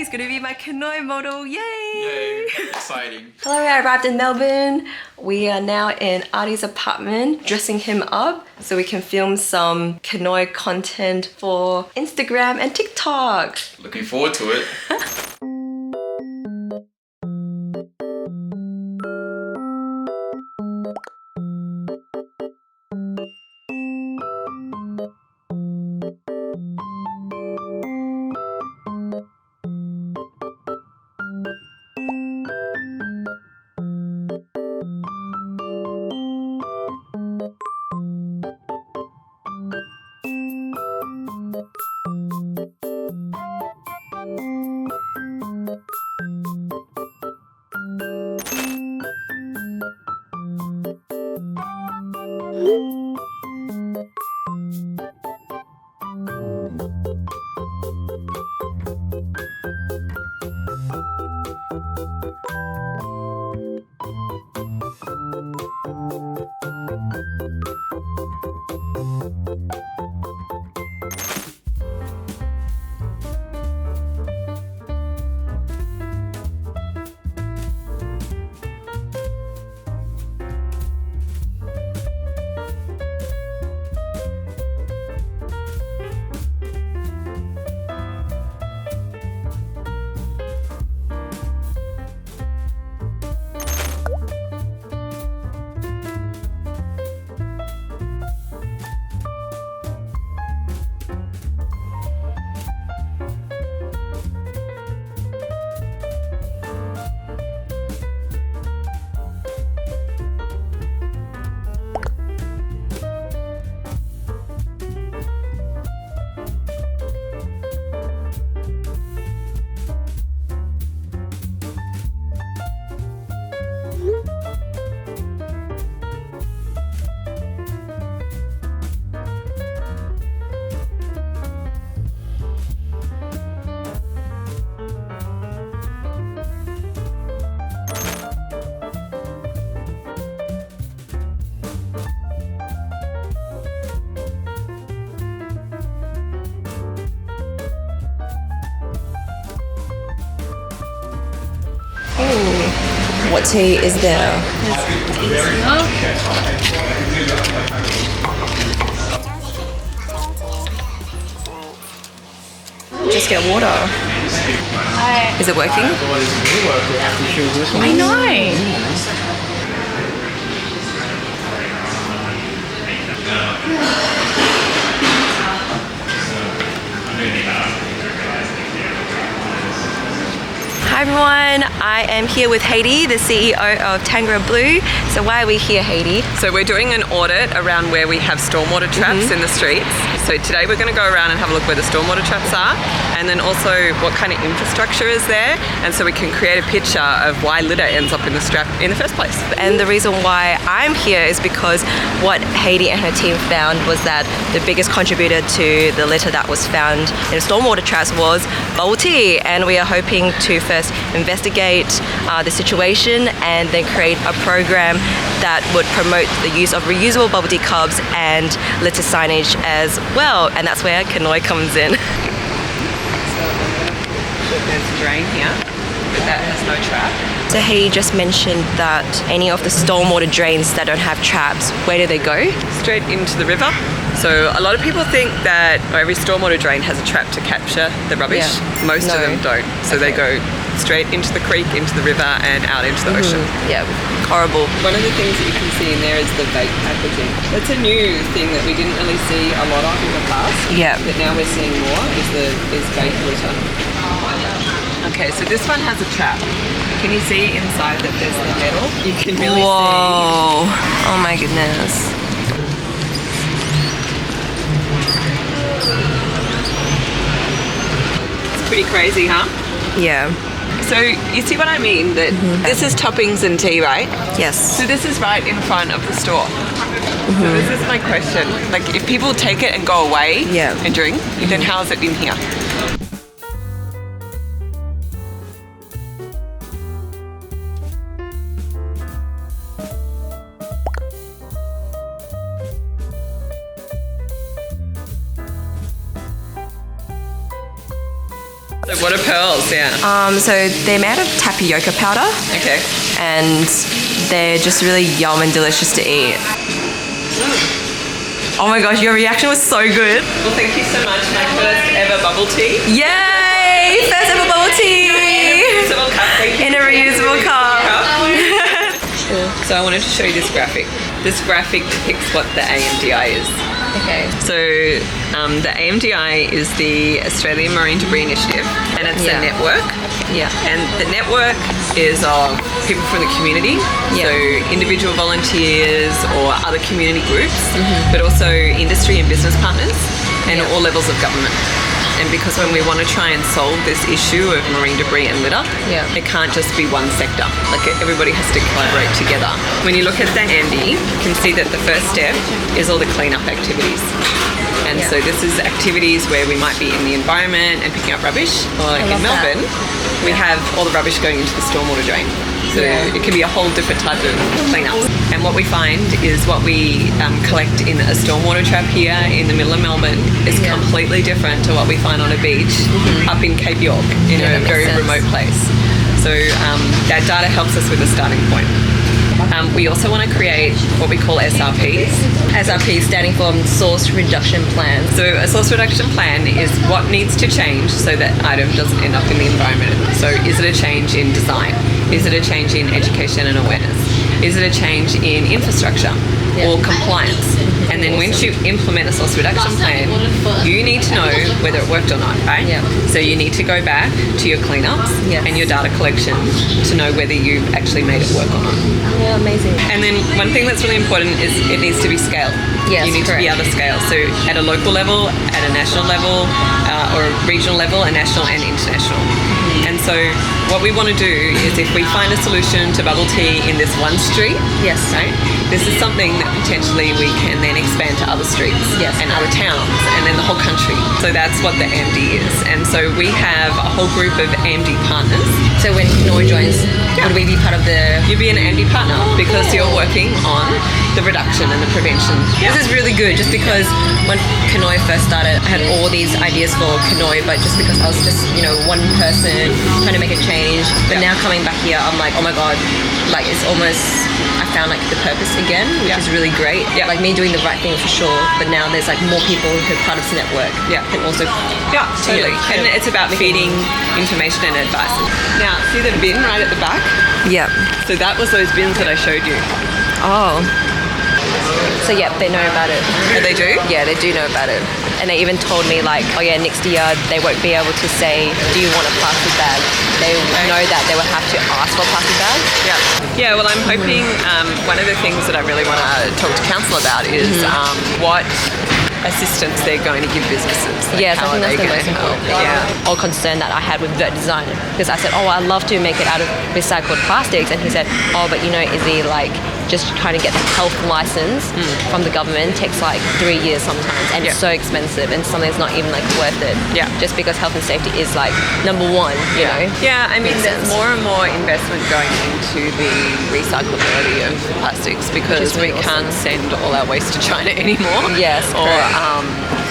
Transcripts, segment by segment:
He's going to be my KINOI model. Yay! Yay! Exciting. Hello, I arrived in Melbourne. We are now in Artie's apartment, dressing him up so we can film some KINOI content for Instagram and TikTok. Looking forward to it. What tea is there? Just get water. Is it working? I know. Hi everyone, I am here with Heidi, the CEO of Tangaroa Blue. So why are we here, Heidi? So we're doing an audit around where we have stormwater traps in the streets. So today we're going to go around and have a look where the stormwater traps are, and then also what kind of infrastructure is there, and so we can create a picture of why litter ends up in the strap in the first place. And the reason why I'm here is because what Heidi and her team found was that the biggest contributor to the litter that was found in stormwater traps was bubble tea, and we are hoping to first investigate the situation and then create a program that would promote the use of reusable bubble tea cups and litter signage as well, and that's where KINOI comes in. So there's a drain here, but that has no trap. So Heidi just mentioned that any of the stormwater drains that don't have traps, where do they go? Straight into the river. So a lot of people think that every stormwater drain has a trap to capture the rubbish. Yeah. Most of them don't. So they go straight into the creek, into the river, and out into the ocean. Yeah, horrible. One of the things that you can see in there is the vape packaging. That's a new thing that we didn't really see a lot of in the past. Yeah. But now we're seeing more is vape litter. Okay, so this one has a trap. Can you see inside that there's the metal? You can really see. Whoa! Oh my goodness. It's pretty crazy, huh? Yeah. So you see what I mean? That this is toppings and tea, right? Yes. So this is right in front of the store. So this is my question. Like, if people take it and go away and drink, then how is it in here? So what are pearls? Yeah. So they're made of tapioca powder, Okay. and they're just really yum and delicious to eat. Oh my gosh, your reaction was so good. Well, thank you so much. My first ever bubble tea. Yay! First ever bubble tea! Reusable cup. Thank you. In a reusable cup. So I wanted to show you this graphic. This graphic depicts what the AMDI is. Okay. So the AMDI is the Australian Marine Debris Initiative, and it's a network. Yeah. And the network is of people from the community, so individual volunteers or other community groups, but also industry and business partners, and all levels of government. And because when we want to try and solve this issue of marine debris and litter, it can't just be one sector. Like everybody has to collaborate together. When you look at the AMDI, you can see that the first step is all the cleanup activities. And so this is activities where we might be in the environment and picking up rubbish. Or in Melbourne, we have all the rubbish going into the stormwater drain. So it can be a whole different type of cleanup. And what we find is what we collect in a stormwater trap here in the middle of Melbourne is completely different to what we find on a beach up in Cape York in a very remote place. So that data helps us with a starting point. We also want to create what we call SRPs. SRP standing for Source Reduction Plan. So a source reduction plan is what needs to change so that item doesn't end up in the environment. So is it a change in design? Is it a change in education and awareness? Is it a change in infrastructure or compliance? And then once you implement a source reduction plan, you need to know whether it worked or not, right? So you need to go back to your cleanups and your data collection to know whether you've actually made it work or not. Yeah, amazing. And then one thing that's really important is it needs to be scaled. Yes, you need to be able to scale. So at a local level, at a national level, or a regional level, a national and international. And so what we want to do is if we find a solution to bubble tea in this one street, right, this is something that potentially we can then expand to other streets and other towns and then the whole country. So that's what the AMD is. And so we have a whole group of AMD partners. So when KINOI joins, would we be part of the... You'd be an AMD partner because you're working on the reduction and the prevention. This is really good just because when KINOI first started, I had all these ideas for KINOI, but just because I was just, one person trying to make a change. But now coming back here, I'm like, oh my God, like it's almost, I found like the purpose again, which is really great. Like me doing the right thing for sure, but now there's like more people who are part of this network. And also, totally. And it's about feeding information and advice. Now, see the bin right at the back? So that was those bins that I showed you. Oh. So they know about it. Oh, they do? Yeah, they do know about it. And they even told me like, oh yeah, next year they won't be able to say, do you want a plastic bag? They know that they will have to ask for a plastic bag. Yeah, well I'm hoping one of the things that I really want to talk to council about is what assistance they're going to give businesses. Like I think that's the most important thing. Or concern that I had with Vert Design, because I said, oh, I'd love to make it out of recycled plastics, and he said, oh, but Izzy, like just trying to get the health license from the government takes like 3 years sometimes, and it's so expensive, and something that's not even like worth it. Just because health and safety is like number one, you know. I mean, there's more and more investment going into the recyclability of plastics because we can't send all our waste to China anymore.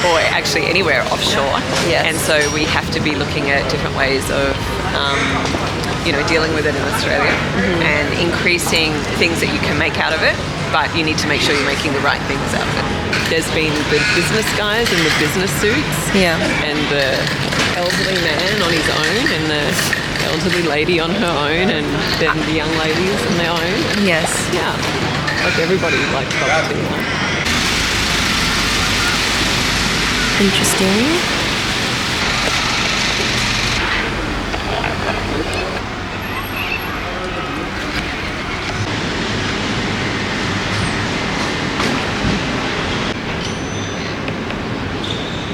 Or actually anywhere offshore. And so we have to be looking at different ways of dealing with it in Australia and increasing things that you can make out of it, but you need to make sure you're making the right things out of it. There's been the business guys in the business suits and the elderly man on his own and the elderly lady on her own and then the young ladies on their own. Like everybody likes bubble tea. Interesting.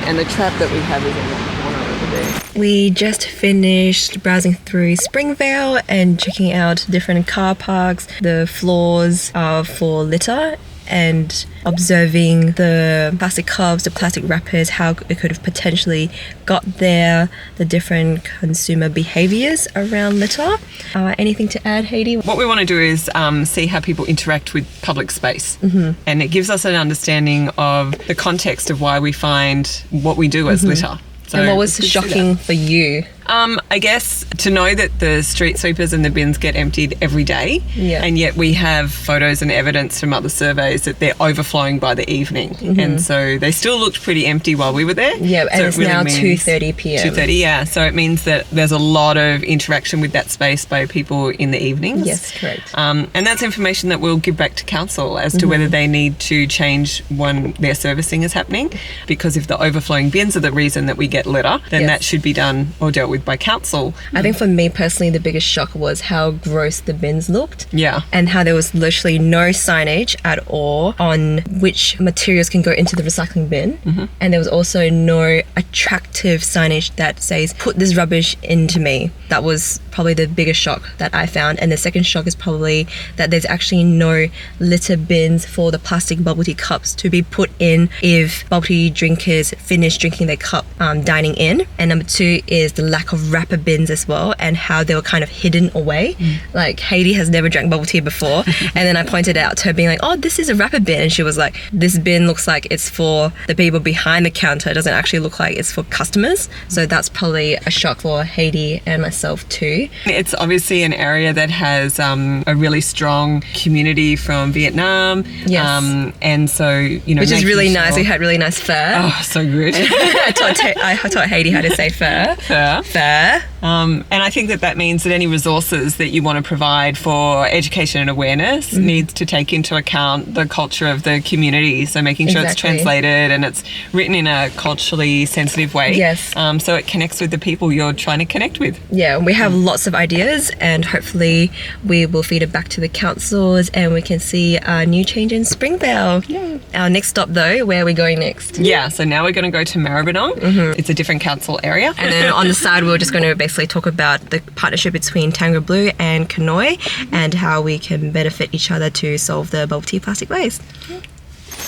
And the trap that we have is in that corner over there. We just finished browsing through Springvale and checking out different car parks. The floors are for litter and observing the plastic cups, the plastic wrappers, how it could have potentially got there, the different consumer behaviours around litter. Anything to add, Heidi? What we want to do is see how people interact with public space. And it gives us an understanding of the context of why we find what we do as litter. So and what was shocking for you I guess to know that the street sweepers and the bins get emptied every day, and yet we have photos and evidence from other surveys that they're overflowing by the evening, and so they still looked pretty empty while we were there. Yeah, and so it's now 2:30 p.m. 2:30, yeah. So it means that there's a lot of interaction with that space by people in the evenings. Yes, correct. And that's information that we'll give back to council as to whether they need to change when their servicing is happening, because if the overflowing bins are the reason that we get litter, then that should be done or dealt with by council. I think for me personally, the biggest shock was how gross the bins looked. Yeah. And how there was literally no signage at all on which materials can go into the recycling bin. And there was also no attractive signage that says, put this rubbish into me. That was probably the biggest shock that I found. And the second shock is probably that there's actually no litter bins for the plastic bubble tea cups to be put in if bubble tea drinkers finish drinking their cup dining in. And number two is the lack of wrapper bins as well, and how they were kind of hidden away. Like Heidi has never drank bubble tea before, and then I pointed out to her being like, oh, this is a wrapper bin, and she was like, this bin looks like it's for the people behind the counter. It doesn't actually look like it's for customers. So that's probably a shock for Heidi and myself too. It's obviously an area that has a really strong community from Vietnam. Yes. And so, you know, Which is really nice. sure- We had really nice pho. Oh, so good. I taught Heidi how to say pho. Fair. Pho. And I think that means that any resources that you want to provide for education and awareness needs to take into account the culture of the community. So making sure it's Exactly. translated and it's written in a culturally sensitive way. Yes. So it connects with the people you're trying to connect with. Yeah, we have lots of ideas, and hopefully we will feed it back to the councils and we can see a new change in Springvale. Yeah. Our next stop though, where are we going next? Yeah, so now we're going to go to Maribyrnong. It's a different council area. And then on the side, we're just going to basically talk about the partnership between Tangaroa Blue and KINOI and how we can benefit each other to solve the bubble tea plastic waste. I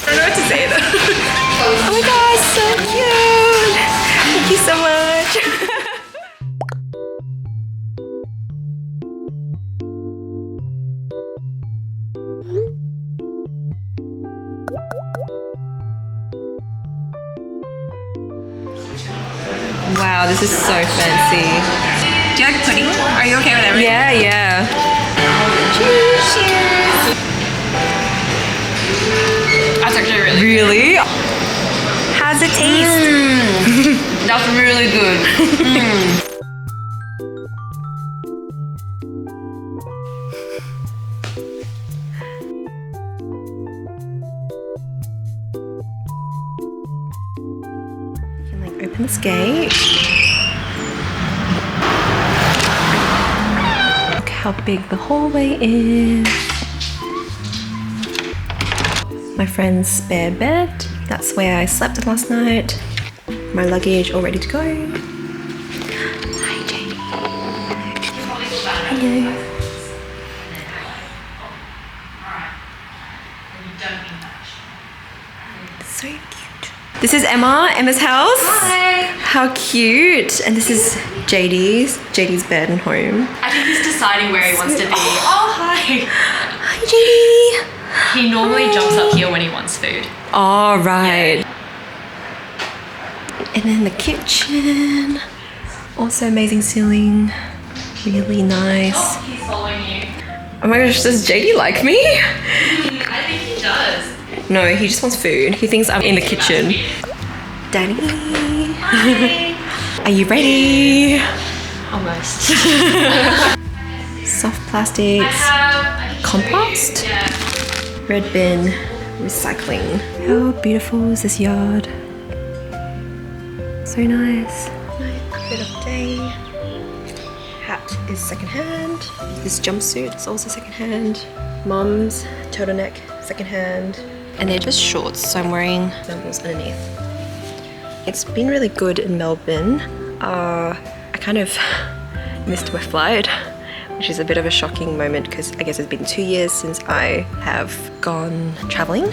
don't know what to say though. Oh my gosh, so cute! Thank you so much. Wow, this is so fancy. Do you like pudding? Are you okay with everything? Yeah, yeah. Cheers. That's actually really Really? How's it taste? That's really good. You can like open this gate. Look how big the hallway is. My friend's spare bed. That's where I slept last night. My luggage all ready to go. Hi, Jamie. Hello. So cute. This is Emma's house. Hi. How cute. And this is JD's bed and home. I think he's deciding where he wants to be. Oh, hi. Hi, JD. He normally jumps up here when he wants food. All right. And then the kitchen. Also amazing ceiling. Really nice. Oh, he's following you. Oh my gosh, does JD like me? I think he does. No, he just wants food. He thinks I'm in the kitchen. Daddy. Hi. Are you ready? Almost. Soft plastics. Compost. Red bin. Recycling. How beautiful is this yard? So nice. Outfit of the day. Hat is secondhand. This jumpsuit is also secondhand. Mum's turtleneck, secondhand. And they're just shorts, so I'm wearing thermals underneath. It's been really good in Melbourne. I kind of missed my flight, which is a bit of a shocking moment because I guess it's been 2 years since I have gone traveling.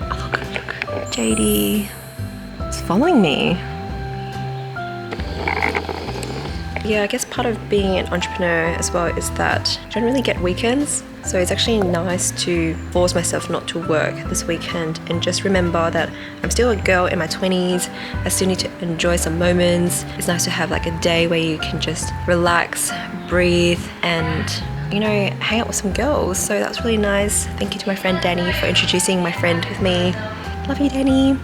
Oh, look, JD is following me. Yeah, I guess part of being an entrepreneur as well is that you don't really get weekends. So it's actually nice to force myself not to work this weekend and just remember that I'm still a girl in my 20s. I still need to enjoy some moments. It's nice to have like a day where you can just relax, breathe, and you know, hang out with some girls. So that's really nice. Thank you to my friend Danny for introducing my friend with me. Love you, Danny.